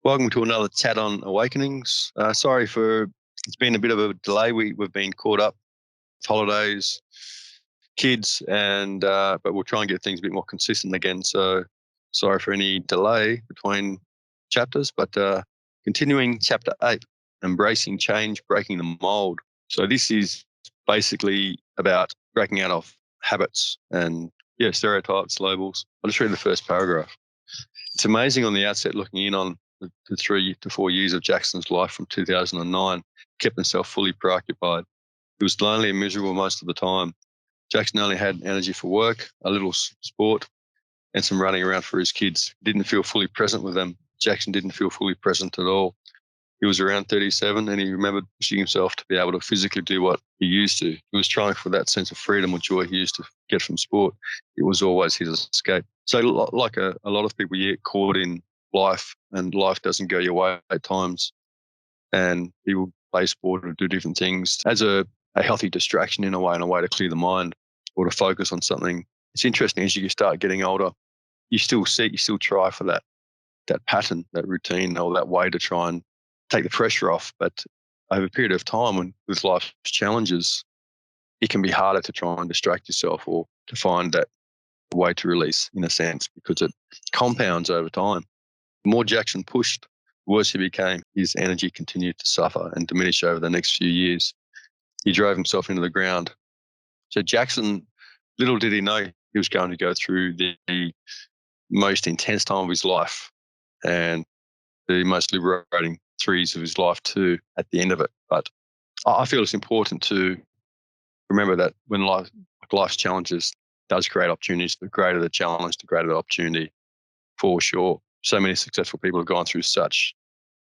Welcome to another chat on awakenings. Sorry for it's been a bit of a delay. We've been caught up with holidays, kids, and but we'll try and get things a bit more consistent again. So sorry for any delay between chapters. But continuing chapter 8, embracing change, breaking the mold. So this is basically about breaking out of habits and stereotypes, labels. I'll just read the first paragraph. It's amazing on the outset looking in on the 3 to 4 years of Jackson's life from 2009, kept himself fully preoccupied. He was lonely and miserable most of the time. Jackson only had energy for work, a little sport, and some running around for his kids. He didn't feel fully present with them. Jackson didn't feel fully present at all. He was around 37 and he remembered pushing himself to be able to physically do what he used to. He was trying for that sense of freedom or joy he used to get from sport. It was always his escape. So like a lot of people, you get caught in life and life doesn't go your way at times. And people play sport or do different things as a healthy distraction in a way to clear the mind or to focus on something. It's interesting as you start getting older, you still try for that pattern, that routine or that way to try and take the pressure off. But over a period of time with life's challenges, it can be harder to try and distract yourself or to find that way to release in a sense because it compounds over time. The more Jackson pushed, the worse he became. His energy continued to suffer and diminish over the next few years. He drove himself into the ground. So Jackson, little did he know he was going to go through the most intense time of his life and the most liberating 3 years of his life too at the end of it. But I feel it's important to remember that when life's challenges does create opportunities, the greater the challenge, the greater the opportunity for sure. So many successful people have gone through such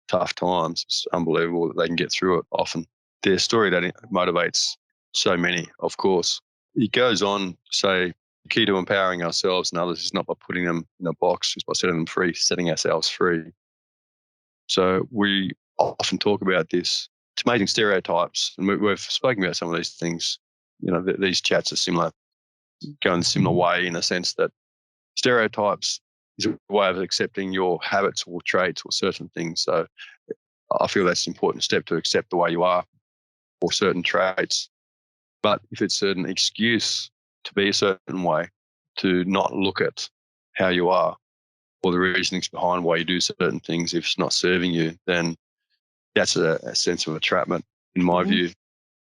tough times. It's unbelievable that they can get through it often. Their story that motivates so many, of course. It goes on to say, the key to empowering ourselves and others is not by putting them in a box, it's by setting them free, setting ourselves free. So we often talk about this. It's amazing stereotypes, and we've spoken about some of these things. These chats are similar, going a similar way in a sense that stereotypes is a way of accepting your habits or traits or certain things. So I feel that's an important step to accept the way you are or certain traits. But if it's an excuse to be a certain way, to not look at how you are or the reasonings behind why you do certain things, if it's not serving you, then that's a sense of entrapment in my view.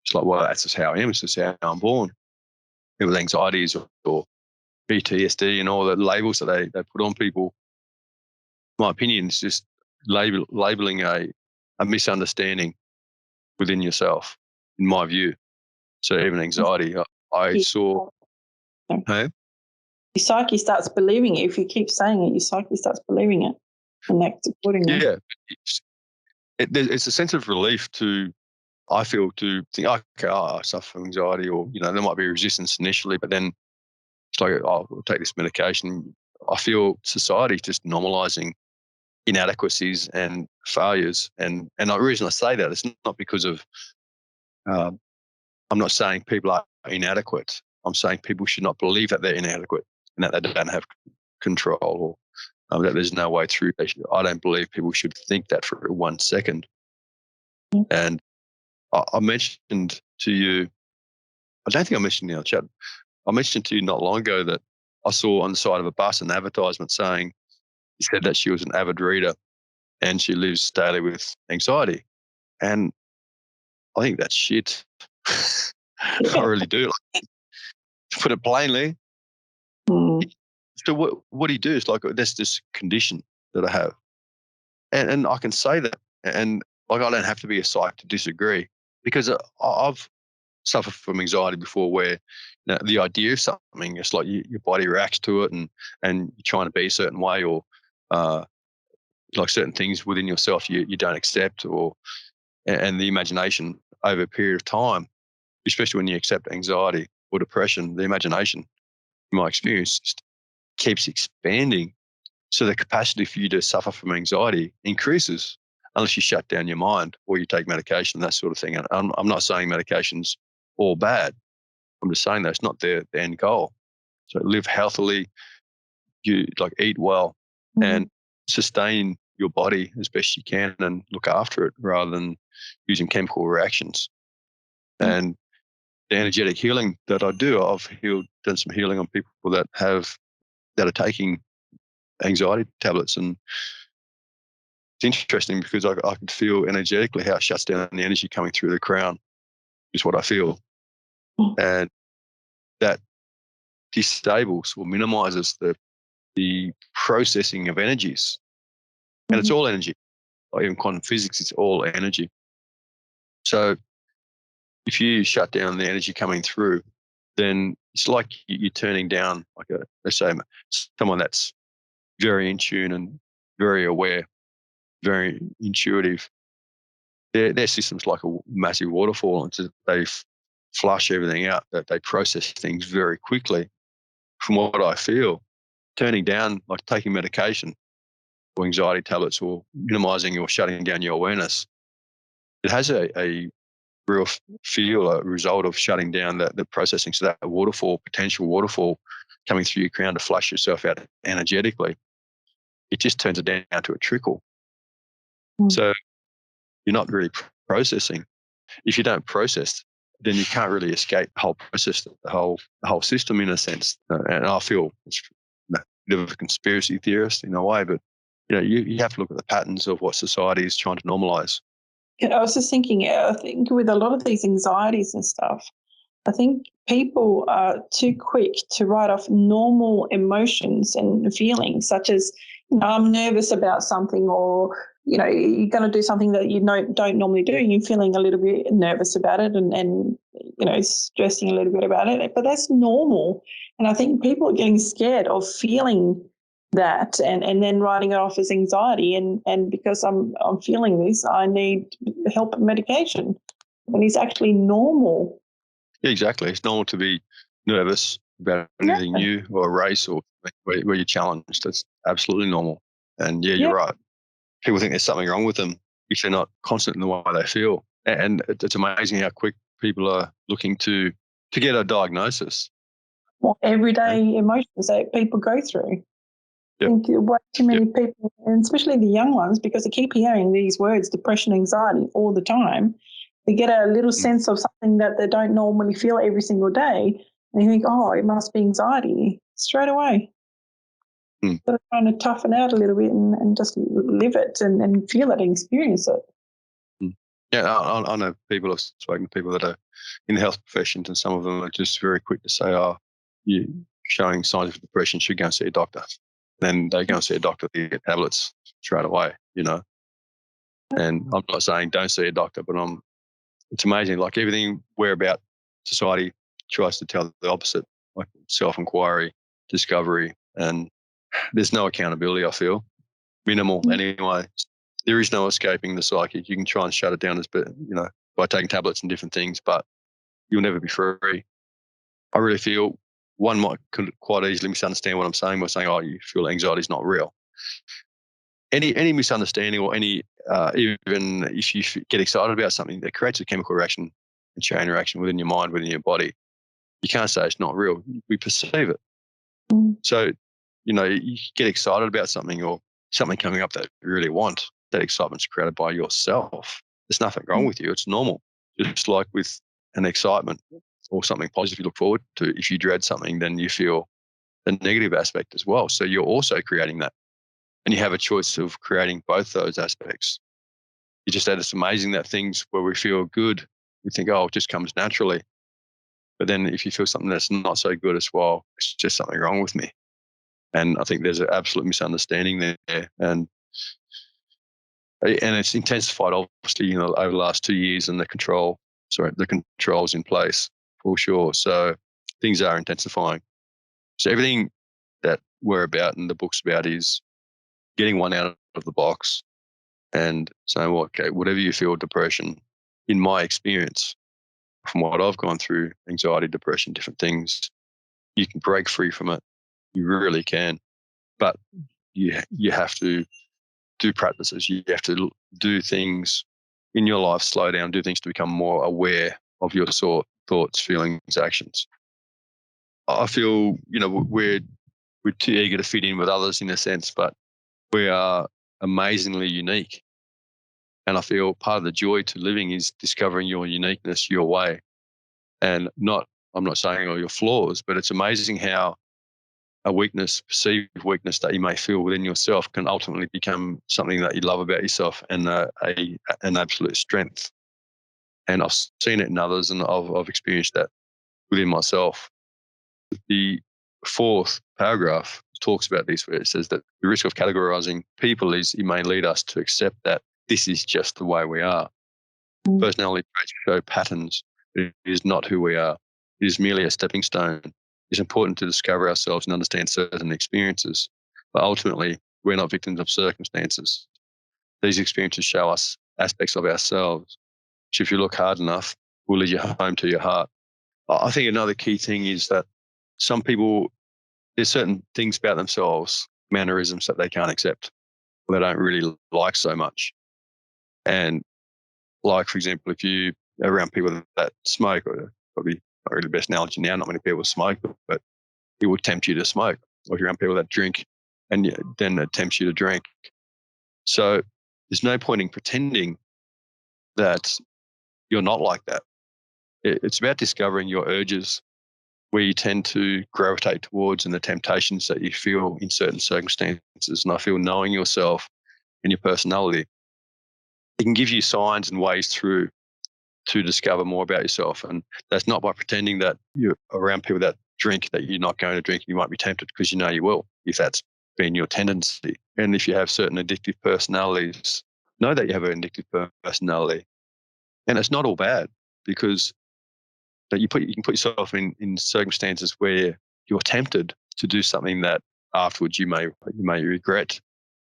It's like, well, that's just how I am. It's just how I'm born. With anxieties or PTSD and all the labels that they put on people, my opinion is just labeling a misunderstanding within yourself, in my view. So even anxiety, I saw. Hey? Your psyche starts believing it. If you keep saying it, your psyche starts believing it and acts accordingly. Yeah. It's a sense of relief I feel to think, okay, I suffer from anxiety or, there might be resistance initially, but then it's like, I'll take this medication. I feel society just normalizing inadequacies and failures. And the reason I say that is not because of, I'm not saying people are inadequate. I'm saying people should not believe that they're inadequate and that they don't have control or that there's no way through. I don't believe people should think that for 1 second. And I mentioned to you, I don't think I mentioned in the chat, I mentioned to you not long ago that I saw on the side of a bus an advertisement saying, he said that she was an avid reader and she lives daily with anxiety. And I think that's shit. I really do. To put it plainly, so what do you do? It's like, that's this condition that I have. And I can say that. And like, I don't have to be a psych to disagree because I've suffered from anxiety before where the idea of something, it's like your body reacts to it and you're trying to be a certain way or like certain things within yourself you don't accept and the imagination over a period of time, especially when you accept anxiety or depression, the imagination, in my experience, just keeps expanding. So the capacity for you to suffer from anxiety increases unless you shut down your mind or you take medication, that sort of thing. And I'm not saying medication's all bad. I'm just saying that's not the end goal. So live healthily, you like eat well and sustain your body as best you can and look after it rather than using chemical reactions. And the energetic healing that I do, I've done some healing on people that are taking anxiety tablets, and it's interesting because I can feel energetically how it shuts down the energy coming through the crown, is what I feel. And that disables or minimizes the processing of energies. And it's all energy. Like even quantum physics, it's all energy. So if you shut down the energy coming through, then it's like you're turning down, like let's say someone that's very in tune and very aware, very intuitive. Their system's like a massive waterfall, and they flush everything out. That they process things very quickly. From what I feel, turning down, like taking medication or anxiety tablets or minimizing or shutting down your awareness, it has a real feel, a result of shutting down the processing. So that potential waterfall coming through your crown to flush yourself out energetically, it just turns it down to a trickle. So you're not really processing. If you don't process, then you can't really escape the whole process, the whole system in a sense. And I feel it's a bit of a conspiracy theorist in a way, but you have to look at the patterns of what society is trying to normalize. I was just thinking, I think with a lot of these anxieties and stuff, I think people are too quick to write off normal emotions and feelings, such as, I'm nervous about something, or, you're going to do something that you don't normally do. You're feeling a little bit nervous about it and stressing a little bit about it, but that's normal. And I think people are getting scared of feeling that and then writing it off as anxiety. And because I'm feeling this, I need help and medication. And it's actually normal. Yeah, exactly. It's normal to be nervous about anything new or a race or where you're challenged. That's absolutely normal. And yeah, you're right. People think there's something wrong with them if they're not constant in the way they feel. And it's amazing how quick people are looking to get a diagnosis. Well, everyday emotions that people go through. Yep. I think way too many people, and especially the young ones, because they keep hearing these words, depression, anxiety, all the time. They get a little sense of something that they don't normally feel every single day, and you think, oh, it must be anxiety straight away. But trying to toughen out a little bit and just live it and feel it and experience it. Yeah, I know people, have spoken to people that are in the health professions, and some of them are just very quick to say, oh, you're showing signs of depression, should go and see a doctor. Then they go and see a doctor, they get tablets straight away, And I'm not saying don't see a doctor, but it's amazing. Like everything we're about, society tries to tell the opposite, like self-inquiry, discovery, and there's no accountability, I feel. Minimal anyway. There is no escaping the psychic. You can try and shut it down by taking tablets and different things, but you'll never be free. I really feel one could quite easily misunderstand what I'm saying by saying, oh, you feel anxiety is not real. Any misunderstanding or any even if you get excited about something that creates a chemical reaction and chain reaction within your mind, within your body, you can't say it's not real. We perceive it. So, you get excited about something or something coming up that you really want. That excitement's created by yourself. There's nothing wrong with you. It's normal. Just like with an excitement or something positive you look forward to, if you dread something, then you feel the negative aspect as well. So you're also creating that. And you have a choice of creating both those aspects. You just said it's amazing that things where we feel good, we think, oh, it just comes naturally. But then if you feel something that's not so good as well, it's just something wrong with me. And I think there's an absolute misunderstanding there. And it's intensified, obviously, over the last 2 years, and the controls in place for sure. So things are intensifying. So everything that we're about and the book's about is getting one out of the box and saying, well, okay, whatever you feel, depression, in my experience, from what I've gone through, anxiety, depression, different things, you can break free from it. You really can. But you have to do practices. You have to do things in your life, slow down, do things to become more aware of your thoughts, feelings, actions. I feel, we're too eager to fit in with others in a sense, but we are amazingly unique. And I feel part of the joy to living is discovering your uniqueness, your way. And I'm not saying all your flaws, but it's amazing how a weakness, perceived weakness that you may feel within yourself can ultimately become something that you love about yourself and an absolute strength. And I've seen it in others, and I've experienced that within myself. The fourth paragraph talks about this, where it says that the risk of categorizing people is it may lead us to accept that this is just the way we are. Mm. Personality traits show patterns. It is not who we are. It is merely a stepping stone. It's important to discover ourselves and understand certain experiences, but ultimately, we're not victims of circumstances. These experiences show us aspects of ourselves, which, if you look hard enough, will lead you home to your heart. I think another key thing is that some people, there's certain things about themselves, mannerisms that they can't accept, or they don't really like so much. And like, for example, if you are around people that smoke, or probably not really the best analogy now, not many people smoke, but it would tempt you to smoke. Or if you're around people that drink, and then it tempts you to drink. So there's no point in pretending that you're not like that. It's about discovering your urges, where you tend to gravitate towards, and the temptations that you feel in certain circumstances. And I feel knowing yourself and your personality, it can give you signs and ways through to discover more about yourself. And that's not by pretending that you're around people that drink, that you're not going to drink. You might be tempted, because you know you will, if that's been your tendency. And if you have certain addictive personalities, know that you have an addictive personality. And it's not all bad, because that you can put yourself in circumstances where you're tempted to do something that afterwards you may regret.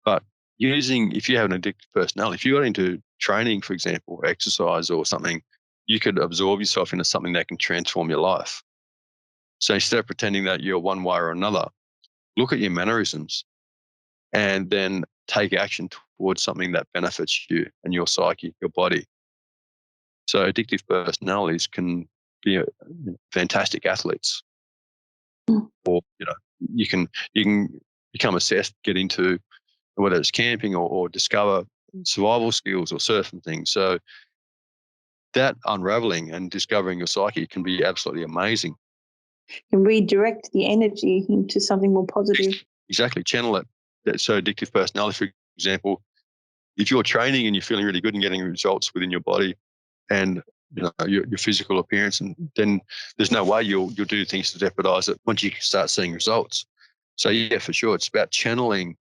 But if you have an addictive personality, if you got into training, for example, or exercise or something, you could absorb yourself into something that can transform your life. So instead of pretending that you're one way or another, look at your mannerisms and then take action towards something that benefits you and your psyche, your body. So addictive personalities can be fantastic athletes, Mm. or you can become obsessed, get into whether it's camping or discover survival skills or certain things. So that unraveling and discovering your psyche can be absolutely amazing. Can redirect the energy into something more positive. Exactly, channel it. That's so addictive personality, for example, if you're training and you're feeling really good and getting results within your body and your physical appearance, and then there's no way you'll do things to jeopardize it once you start seeing results. So yeah, for sure, it's about channeling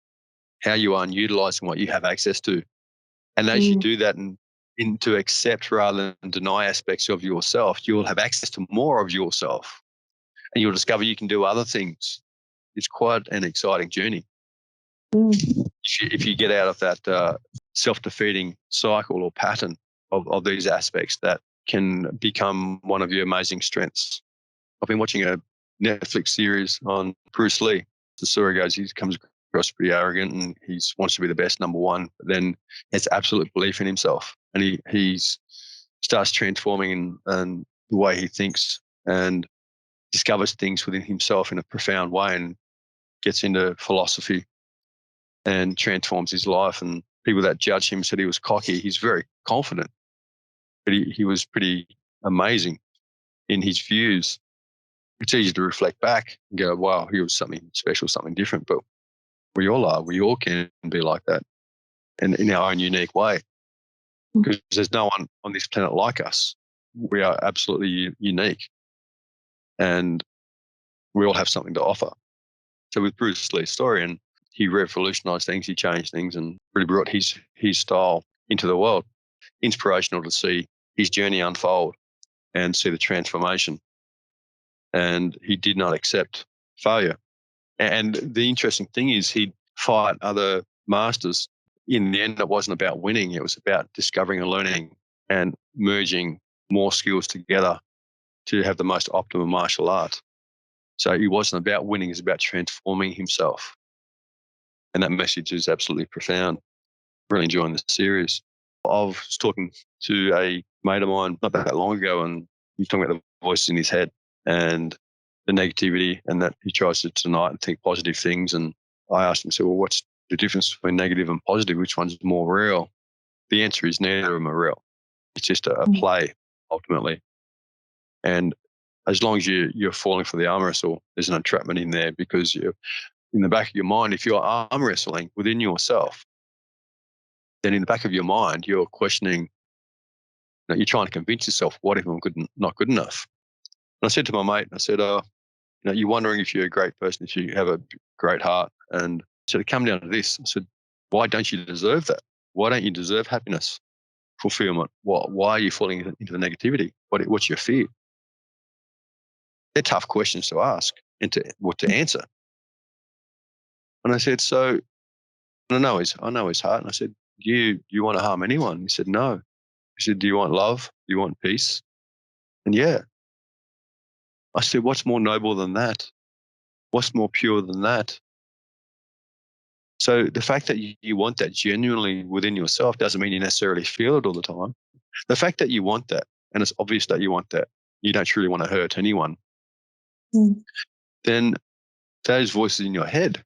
how you are and utilizing what you have access to. And as you Mm. do that and to accept rather than deny aspects of yourself, you'll have access to more of yourself, and you'll discover you can do other things. It's quite an exciting journey. Mm. If you get out of that self-defeating cycle or pattern of these aspects, that can become one of your amazing strengths. I've been watching a Netflix series on Bruce Lee. The story goes, he comes across pretty arrogant and he wants to be the best, number one, but then has absolute belief in himself. And he starts transforming and the way he thinks, and discovers things within himself in a profound way, and gets into philosophy and transforms his life. And people that judged him said he was cocky. He's very confident, but he was pretty amazing in his views. It's easy to reflect back and go, wow, he was something special, something different. But we all are. We all can be like that, and in our own unique way, because there's no one on this planet like us. We are absolutely unique, and we all have something to offer. So with Bruce Lee's story, and he revolutionized things, he changed things, and really brought his style into the world. Inspirational to see his journey unfold and see the transformation. And he did not accept failure. And the interesting thing is, he'd fight other masters. In the end, it wasn't about winning. It was about discovering and learning and merging more skills together to have the most optimum martial art. So it wasn't about winning. It was about transforming himself. And that message is absolutely profound. Really enjoying the series. I was talking to a mate of mine not that long ago, and he was talking about the voices in his head and the negativity, and that he tries to deny it and think positive things. And I asked him, so, well, the difference between negative and positive, which one's more real? The answer is neither of them are real. It's just a play, ultimately. And as long as you're falling for the arm wrestle, there's an entrapment in there, because you're in the back of your mind. If you're arm wrestling within yourself, then in the back of your mind, you're questioning, you're trying to convince yourself, what if I'm not good enough? And I said to my mate, I said, you're wondering if you're a great person, if you have a great heart. And so to come down to this, I said, why don't you deserve that? Why don't you deserve happiness, fulfillment? Why are you falling into the negativity? What's your fear? They're tough questions to ask and to answer. And I said, so I know his heart. And I said, do you want to harm anyone? He said, no. He said, do you want love? Do you want peace? And yeah. I said, what's more noble than that? What's more pure than that? So the fact that you want that genuinely within yourself doesn't mean you necessarily feel it all the time. The fact that you want that, and it's obvious that you want that, you don't truly want to hurt anyone, then those voices in your head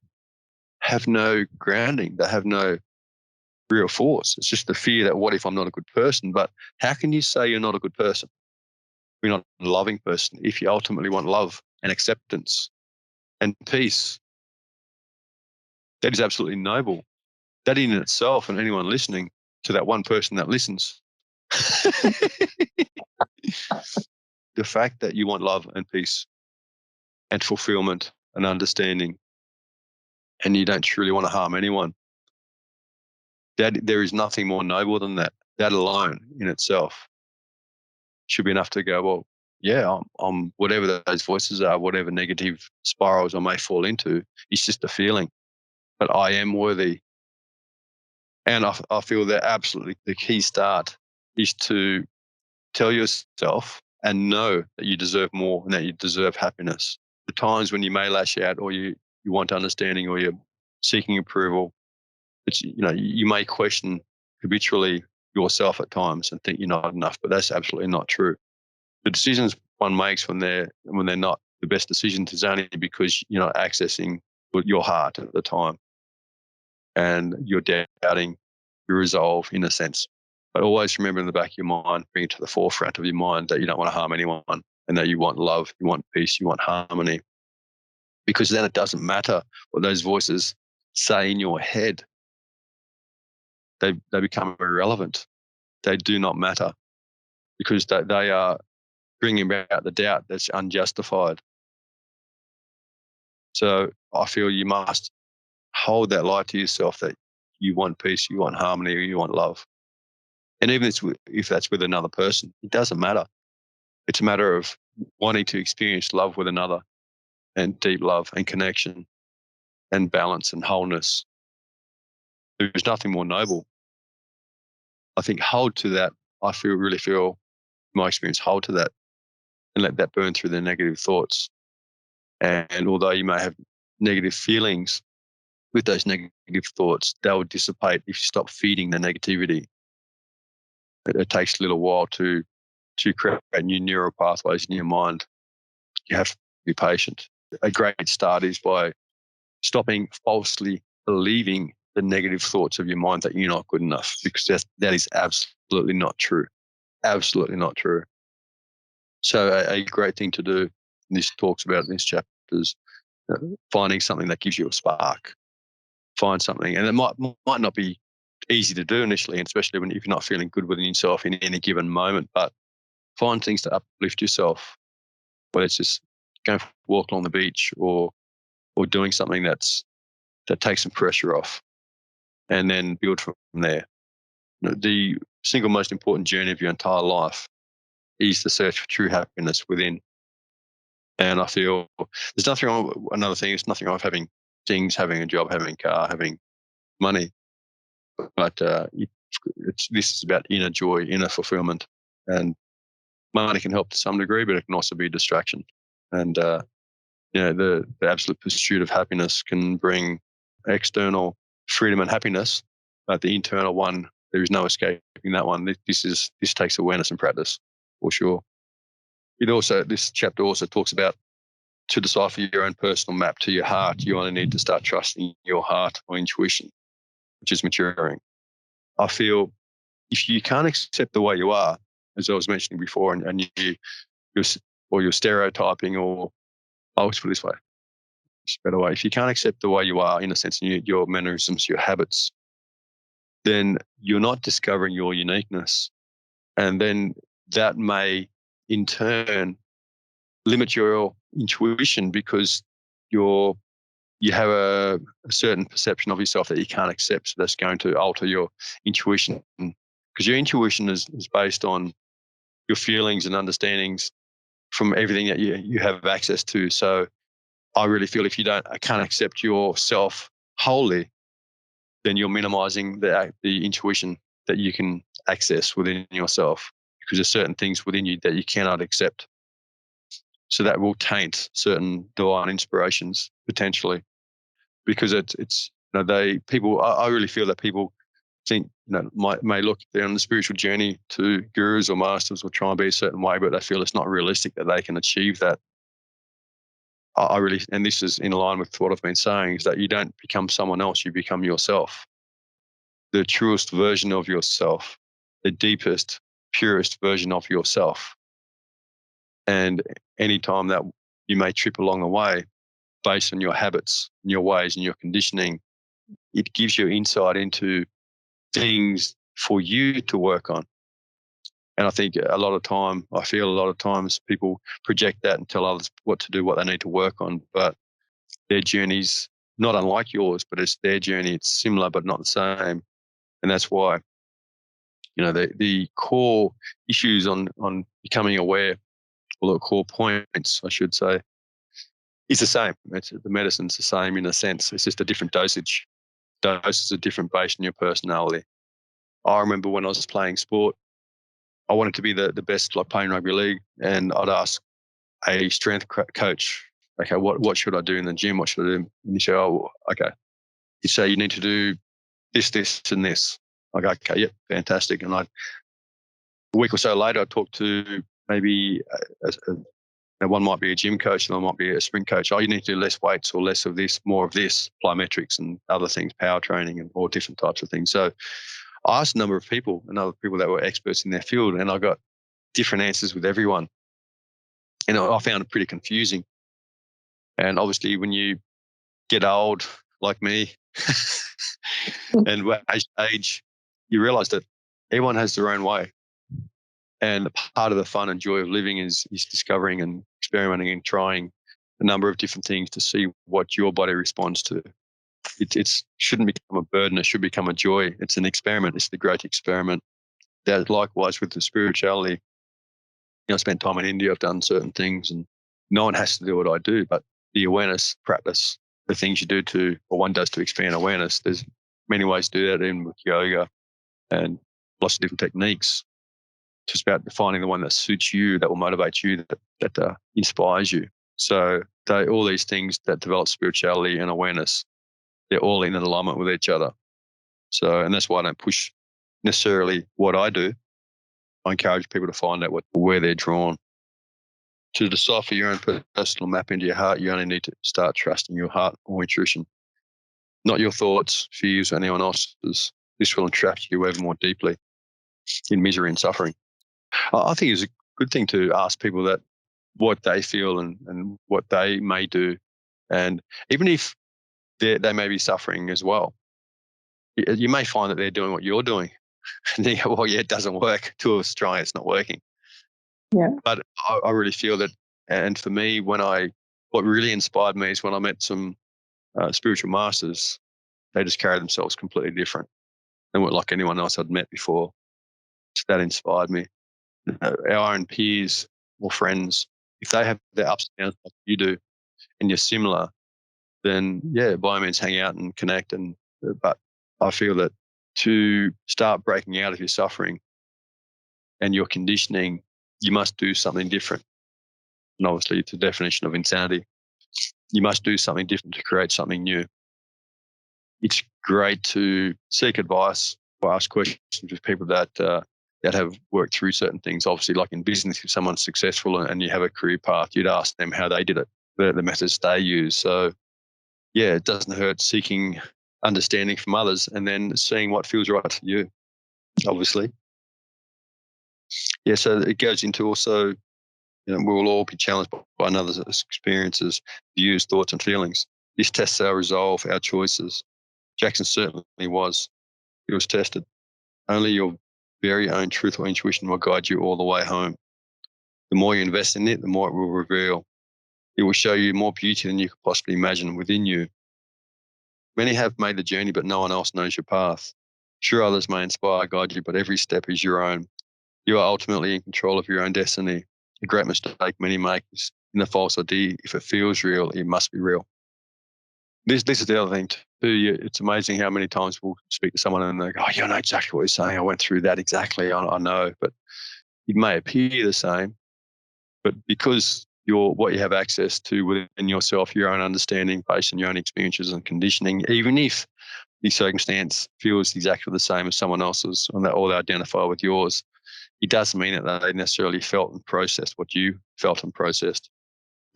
have no grounding. They have no real force. It's just the fear that, what if I'm not a good person? But how can you say you're not a good person? You're not a loving person if you ultimately want love and acceptance and peace. That is absolutely noble. That in itself, and anyone listening, to that one person that listens, the fact that you want love and peace and fulfillment and understanding, and you don't truly want to harm anyone, that there is nothing more noble than that. That alone in itself should be enough to go, well, yeah, I'm whatever those voices are, whatever negative spirals I may fall into, it's just a feeling, but I am worthy. And I feel that absolutely the key start is to tell yourself and know that you deserve more and that you deserve happiness. The times when you may lash out, or you want understanding, or you're seeking approval, it's, you may question habitually yourself at times and think you're not enough, but that's absolutely not true. The decisions one makes when they're not the best decisions is only because you're not accessing your heart at the time, and you're doubting your resolve in a sense. But always remember in the back of your mind, bring it to the forefront of your mind, that you don't want to harm anyone, and that you want love, you want peace, you want harmony. Because then it doesn't matter what those voices say in your head. They become irrelevant. They do not matter, because they are bringing about the doubt that's unjustified. So I feel you must hold that lie to yourself, that you want peace, you want harmony, or you want love. And even if that's with another person, it doesn't matter. It's a matter of wanting to experience love with another, and deep love and connection and balance and wholeness. There's nothing more noble. I think hold to that. I really feel, my experience, hold to that and let that burn through the negative thoughts. And although you may have negative feelings with those negative thoughts, they will dissipate if you stop feeding the negativity. It takes a little while to create new neural pathways in your mind. You have to be patient. A great start is by stopping falsely believing the negative thoughts of your mind that you're not good enough, because that is absolutely not true. Absolutely not true. So a great thing to do, and this talks about in this chapter, is finding something that gives you a spark. Find something, and it might not be easy to do initially, and especially if you're not feeling good within yourself in any given moment, but find things to uplift yourself, whether it's just going for a walk along the beach, or doing something that takes some pressure off, and then build from there. The single most important journey of your entire life is the search for true happiness within. And I feel there's nothing wrong. Another thing, it's nothing wrong with having things, having a job, having a car, having money, but this is about inner joy, inner fulfillment, and money can help to some degree, but it can also be a distraction. And the absolute pursuit of happiness can bring external freedom and happiness, but the internal one, there is no escaping that one. This takes awareness and practice, for sure. This chapter also talks about to decipher your own personal map to your heart, you only need to start trusting your heart or intuition, which is maturing. I feel if you can't accept the way you are, as I was mentioning before, and you're stereotyping, or I'll put it this way, it's a better way. If you can't accept the way you are, in a sense, your mannerisms, your habits, then you're not discovering your uniqueness. And then that may, in turn, limit your intuition because you have a certain perception of yourself that you can't accept. So that's going to alter your intuition, because your intuition is based on your feelings and understandings from everything that you have access to. So I really feel if you can't accept yourself wholly, then you're minimizing the intuition that you can access within yourself, because there's certain things within you that you cannot accept. So that will taint certain divine inspirations potentially, because it's I really feel that people think may look, they're on the spiritual journey to gurus or masters or try and be a certain way, but they feel it's not realistic that they can achieve that. I really, and this is in line with what I've been saying, is that you don't become someone else, you become yourself, the truest version of yourself, the deepest, purest version of yourself. And anytime that you may trip along the way based on your habits and your ways and your conditioning, it gives you insight into things for you to work on. And I think I feel a lot of times people project that and tell others what to do, what they need to work on, but their journey's not unlike yours, but it's their journey. It's similar, but not the same. And that's why, the core issues on becoming aware, or the core points, I should say, is the same. The medicine's the same in a sense. It's just a different dosage. Doses are different based on your personality. I remember when I was playing sport, I wanted to be the best, like playing rugby league, and I'd ask a strength coach, okay, what should I do in the gym? What should I do? And you say, oh, okay. You say you need to do this, and this. I go, okay, yep, fantastic. And a week or so later, I talked to maybe one might be a gym coach and one might be a sprint coach. Oh, you need to do less weights or less of this, more of this, plyometrics and other things, power training and all different types of things. So I asked a number of people and other people that were experts in their field, and I got different answers with everyone. And I found it pretty confusing. And obviously when you get old like me and age, you realize that everyone has their own way. And part of the fun and joy of living is discovering and experimenting and trying a number of different things to see what your body responds to. It shouldn't become a burden. It should become a joy. It's an experiment. It's the great experiment. That likewise with the spirituality. I spent time in India. I've done certain things, and no one has to do what I do, but the awareness practice, the things you do one does to expand awareness. There's many ways to do that, even with yoga and lots of different techniques. Just about finding the one that suits you, that will motivate you, that inspires you. So all these things that develop spirituality and awareness, they're all in alignment with each other. So, and that's why I don't push necessarily what I do. I encourage people to find out where they're drawn. To decipher your own personal map into your heart, you only need to start trusting your heart or intuition, not your thoughts, fears, or anyone else's. This will entrap you ever more deeply in misery and suffering. I think it's a good thing to ask people that what they feel and what they may do. And even if they may be suffering as well, you may find that they're doing what you're doing. And you go, well, yeah, it doesn't work. Two of us trying, it's not working. Yeah. But I really feel that, and for me, what really inspired me is when I met some spiritual masters. They just carry themselves completely different. They weren't like anyone else I'd met before. So that inspired me. Our own peers or friends, if they have their ups and downs like you do, and you're similar, then yeah, by all means, hang out and connect. But I feel that to start breaking out of your suffering and your conditioning, you must do something different. And obviously, it's a definition of insanity. You must do something different to create something new. It's great to seek advice or ask questions with people that have worked through certain things. Obviously, like in business, if someone's successful and you have a career path, you'd ask them how they did it. the methods they use. So yeah, it doesn't hurt seeking understanding from others and then seeing what feels right for you, obviously. Yeah, so it goes into also, we'll all be challenged by another's experiences, views, thoughts, and feelings. This tests our resolve, our choices. Jackson certainly was. He was tested. Only your very own truth or intuition will guide you all the way home. The more you invest in it, the more it will reveal. It will show you more beauty than you could possibly imagine within you. Many have made the journey, but no one else knows your path. Sure, others may inspire, guide you, but every step is your own. You are ultimately in control of your own destiny. A great mistake many make is in the false idea, if it feels real, it must be real. This is the other thing too. It's amazing how many times we'll speak to someone and they go, "Oh, you know exactly what you're saying. I went through that exactly. I know." But it may appear the same, but because what you have access to within yourself, your own understanding based on your own experiences and conditioning, even if the circumstance feels exactly the same as someone else's or they identify with yours, it doesn't mean that they necessarily felt and processed what you felt and processed.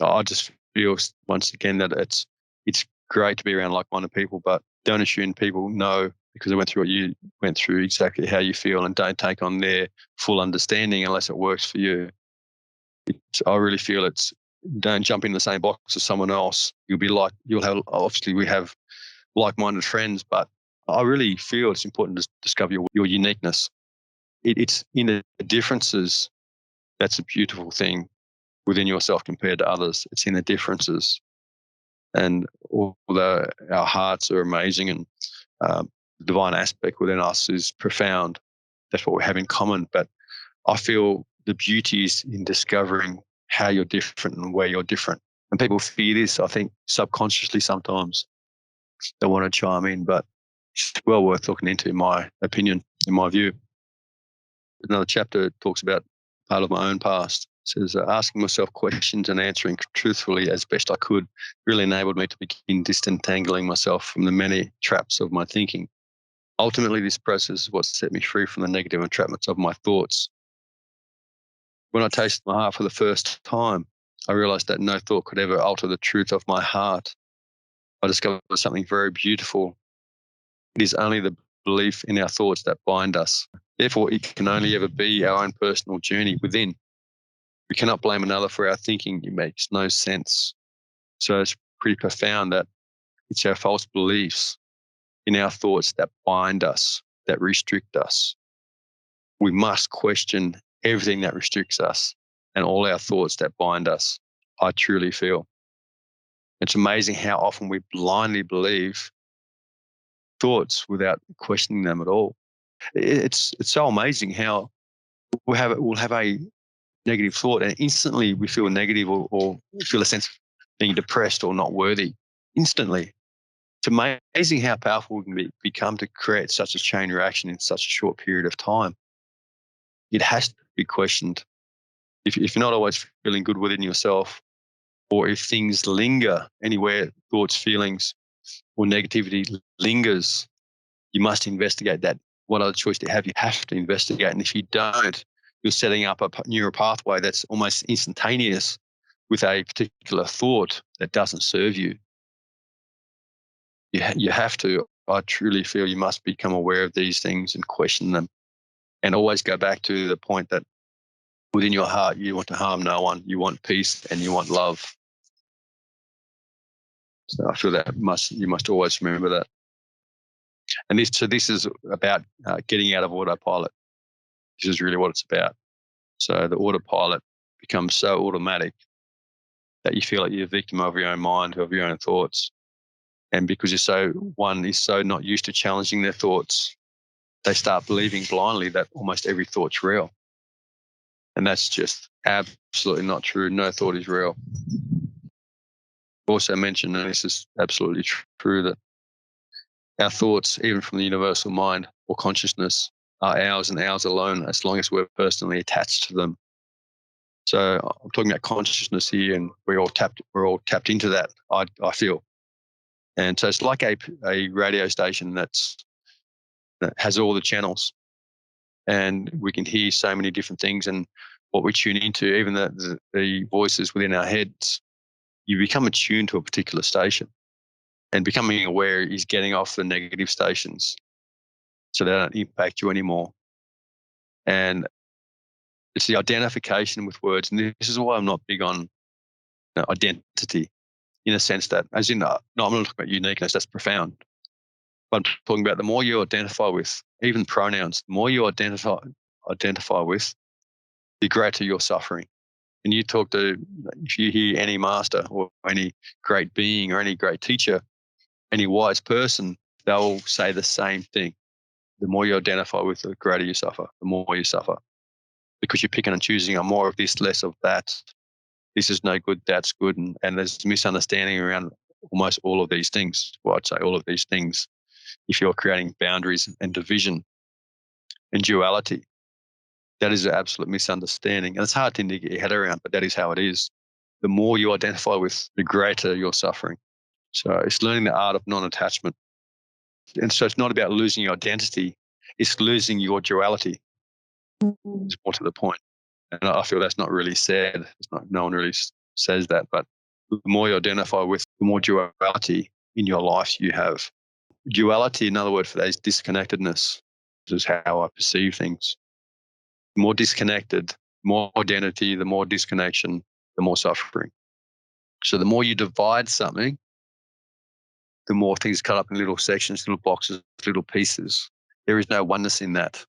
I just feel once again that it's great to be around like-minded people, but don't assume people know because they went through what you went through exactly how you feel, and don't take on their full understanding unless it works for you. I really feel don't jump in the same box as someone else. You'll have, obviously we have like-minded friends, but I really feel it's important to discover your uniqueness. It's in the differences that's a beautiful thing within yourself compared to others. It's in the differences. And although our hearts are amazing and the divine aspect within us is profound, that's what we have in common. But I feel the beauty is in discovering how you're different and where you're different. And people fear this, I think, subconsciously sometimes. They want to chime in, but it's well worth looking into, in my opinion, in my view. Another chapter talks about part of my own past. It says, asking myself questions and answering truthfully as best I could really enabled me to begin disentangling myself from the many traps of my thinking. Ultimately, this process is what set me free from the negative entrapments of my thoughts. When I tasted my heart for the first time, I realized that no thought could ever alter the truth of my heart. I discovered something very beautiful. It is only the belief in our thoughts that bind us. Therefore, it can only ever be our own personal journey within. We cannot blame another for our thinking. It makes no sense. So it's pretty profound that it's our false beliefs in our thoughts that bind us, that restrict us. We must question everything that restricts us and all our thoughts that bind us, I truly feel. It's amazing how often we blindly believe thoughts without questioning them at all. It's so amazing how we'll have a negative thought and instantly we feel negative or feel a sense of being depressed or not worthy instantly. It's amazing how powerful we can become to create such a chain reaction in such a short period of time. It has to be questioned. If you're not always feeling good within yourself, or if things linger anywhere, thoughts, feelings, or negativity lingers, you must investigate that. What other choice do you have? You have to investigate. And if you don't, you're setting up a neural pathway that's almost instantaneous with a particular thought that doesn't serve you. You have to. I truly feel you must become aware of these things and question them, and always go back to the point that within your heart, you want to harm no one. You want peace and you want love. So I feel that you must always remember that. And this is about getting out of autopilot. This is really what it's about. So the autopilot becomes so automatic that you feel like you're a victim of your own mind, of your own thoughts. And because one is so not used to challenging their thoughts, they start believing blindly that almost every thought's real. And that's just absolutely not true. No thought is real. Also mentioned, and this is absolutely true, that our thoughts, even from the universal mind or consciousness, are ours and ours alone as long as we're personally attached to them. So I'm talking about consciousness here, and we're all tapped into that, I feel. And so it's like a radio station that has all the channels, and we can hear so many different things. And what we tune into, even the voices within our heads, you become attuned to a particular station, and becoming aware is getting off the negative stations so they don't impact you anymore. And it's the identification with words. And this is why I'm not big on identity, in a sense that, as in, no, I'm not talking about uniqueness, that's profound. But I'm talking about the more you identify with, even pronouns, the more you identify with, the greater your suffering. And you talk to, if you hear any master or any great being or any great teacher, any wise person, they'll say the same thing. The more you identify with, the greater you suffer, the more you suffer, because you're picking and choosing on more of this, less of that. This is no good, that's good. And there's misunderstanding around almost all of these things. Well, I'd say all of these things. If you're creating boundaries and division and duality, that is an absolute misunderstanding. And it's hard to get your head around, but that is how it is. The more you identify with, the greater your suffering. So it's learning the art of non-attachment. And so it's not about losing your identity, it's losing your duality. It's more to the point. And I feel that's not really said. No one really says that. But the more you identify with, the more duality in your life you have. Duality, another word for that, is disconnectedness. This is how I perceive things. The more disconnected, more identity, the more disconnection, the more suffering. So the more you divide something, the more things cut up in little sections, little boxes, little pieces. There is no oneness in that.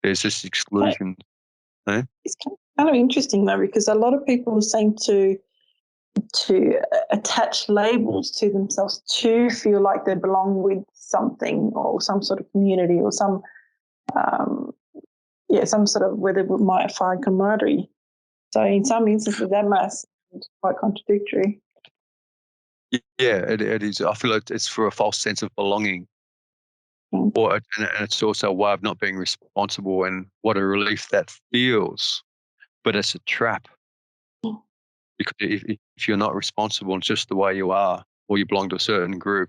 There's just exclusion. Eh? It's kind of interesting though, because a lot of people seem to attach labels to themselves to feel like they belong with something or some sort of community or some sort of, where they might find camaraderie. So in some instances that might sound quite contradictory. Yeah, it is. I feel like it's for a false sense of belonging, Mm. and it's also a way of not being responsible, and what a relief that feels. But it's a trap, because if you're not responsible, it's just the way you are, or you belong to a certain group,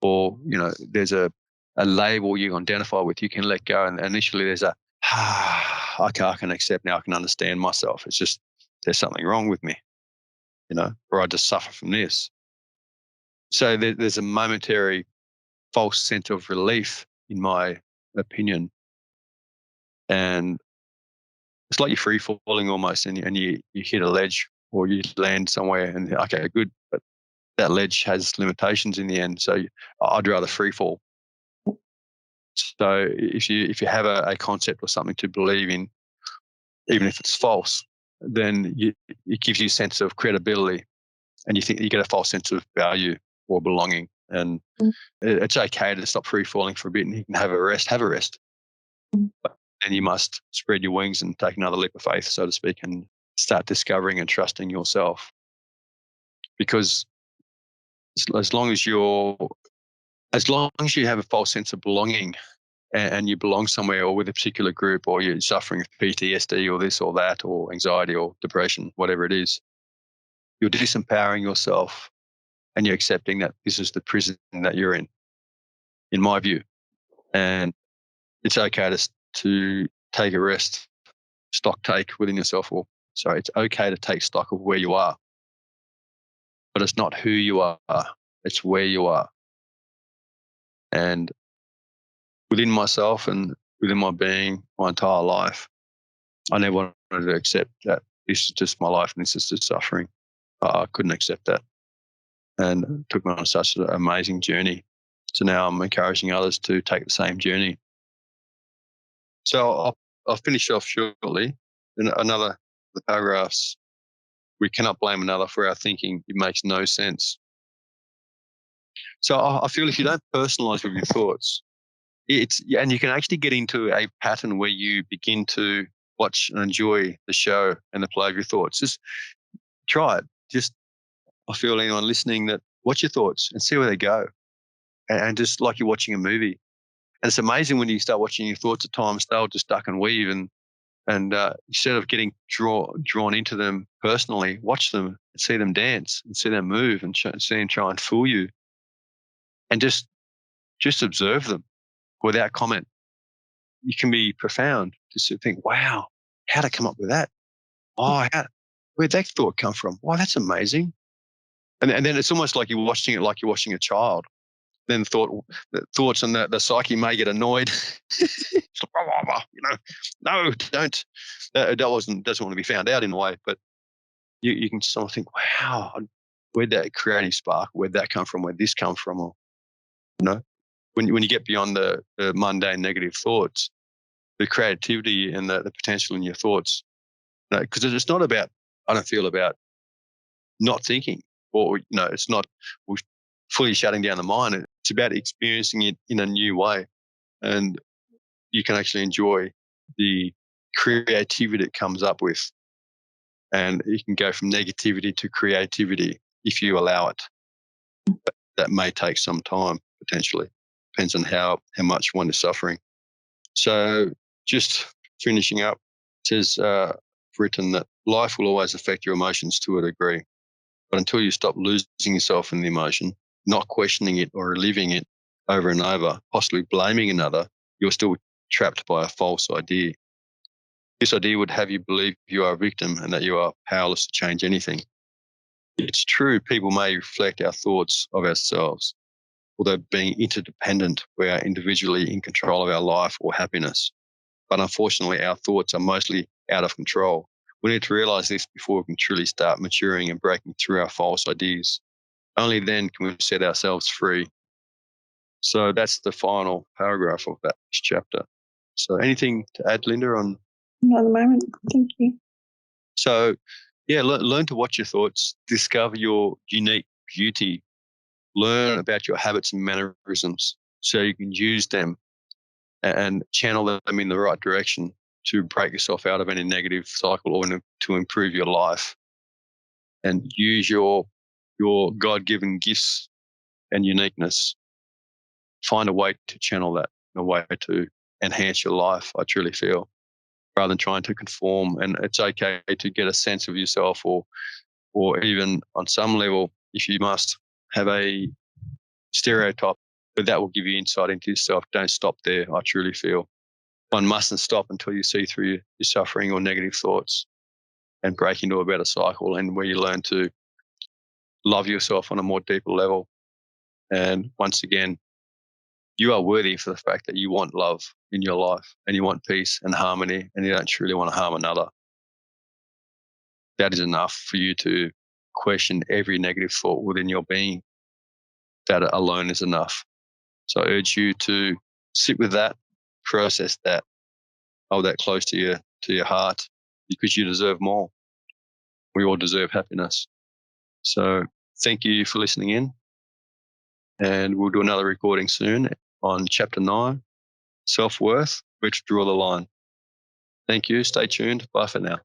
or there's a label you identify with, you can let go, and initially there's a I can accept now, I can understand myself. It's just there's something wrong with me, or I just suffer from this. So there's a momentary false sense of relief, in my opinion, and it's like you're free falling almost, and you hit a ledge or you land somewhere, and okay, good, but that ledge has limitations in the end. So I'd rather free fall. So if you have a concept or something to believe in, even if it's false, then it gives you a sense of credibility, and you think you get a false sense of value or belonging. And it's okay to stop free falling for a bit, and you can have a rest. Have a rest, but then you must spread your wings and take another leap of faith, so to speak, and start discovering and trusting yourself. Because as long as you have a false sense of belonging, and you belong somewhere or with a particular group, or you're suffering with PTSD or this or that or anxiety or depression, whatever it is, you're disempowering yourself, and you're accepting that this is the prison that you're in my view. And it's okay to take a rest, stock take within yourself, or sorry, it's okay to take stock of where you are, but it's not who you are, it's where you are. And within myself and within my being, my entire life, I never wanted to accept that this is just my life and this is just suffering. I couldn't accept that. And it took me on such an amazing journey. So now I'm encouraging others to take the same journey. So I'll finish off shortly. In another the paragraphs, we cannot blame another for our thinking. It makes no sense. So I feel if you don't personalize with your thoughts, and you can actually get into a pattern where you begin to watch and enjoy the show and the play of your thoughts. Just try it. Just, I feel anyone listening, that watch your thoughts and see where they go. And just like you're watching a movie. And it's amazing when you start watching your thoughts at times, they'll just duck and weave. And instead of getting drawn into them personally, watch them and see them dance and see them move and see them try and fool you. And just observe them without comment. You can be profound. Just to think, wow, how'd I come up with that? Oh, where'd that thought come from? Wow, that's amazing. And then it's almost like you're watching a child. Then the thoughts and the psyche may get annoyed. It's like, "Rah, rah, rah," no, don't. That doesn't want to be found out in a way, but you can sort of think, wow, where'd that creative spark, where'd that come from, where'd this come from? Or, you know, when you get beyond the mundane negative thoughts, the creativity and the potential in your thoughts, because it's not about, I don't feel, about not thinking, or it's not fully shutting down the mind. It's about experiencing it in a new way, and you can actually enjoy the creativity it comes up with, and you can go from negativity to creativity if you allow it. That may take some time, potentially. Depends on how much one is suffering. So just finishing up, it says, written that life will always affect your emotions to a degree. But until you stop losing yourself in the emotion, not questioning it or reliving it over and over, possibly blaming another, you're still trapped by a false idea. This idea would have you believe you are a victim and that you are powerless to change anything. It's true, people may reflect our thoughts of ourselves, although being interdependent, we are individually in control of our life or happiness. But unfortunately, our thoughts are mostly out of control. We need to realize this before we can truly start maturing and breaking through our false ideas. Only then can we set ourselves free. So that's the final paragraph of that chapter. So anything to add, Linda, on? Not at the moment. Thank you. So, yeah, learn to watch your thoughts, discover your unique beauty, learn about your habits and mannerisms so you can use them and channel them in the right direction to break yourself out of any negative cycle or to improve your life, and use your God-given gifts and uniqueness. Find a way to channel that, a way to enhance your life, I truly feel, rather than trying to conform. And it's okay to get a sense of yourself, or even on some level, if you must, have a stereotype, but that will give you insight into yourself. Don't stop there, I truly feel. One mustn't stop until you see through your suffering or negative thoughts and break into a better cycle, and where you learn to love yourself on a more deeper level. And once again, you are worthy for the fact that you want love in your life and you want peace and harmony, and you don't truly want to harm another. That is enough for you to question every negative thought within your being. That alone is enough. So I urge you to sit with that, process that, hold that close to your heart, because you deserve more. We all deserve happiness. So thank you for listening in, and we'll do another recording soon on Chapter 9, Self-Worth, Where to Draw the Line. Thank you. Stay tuned. Bye for now.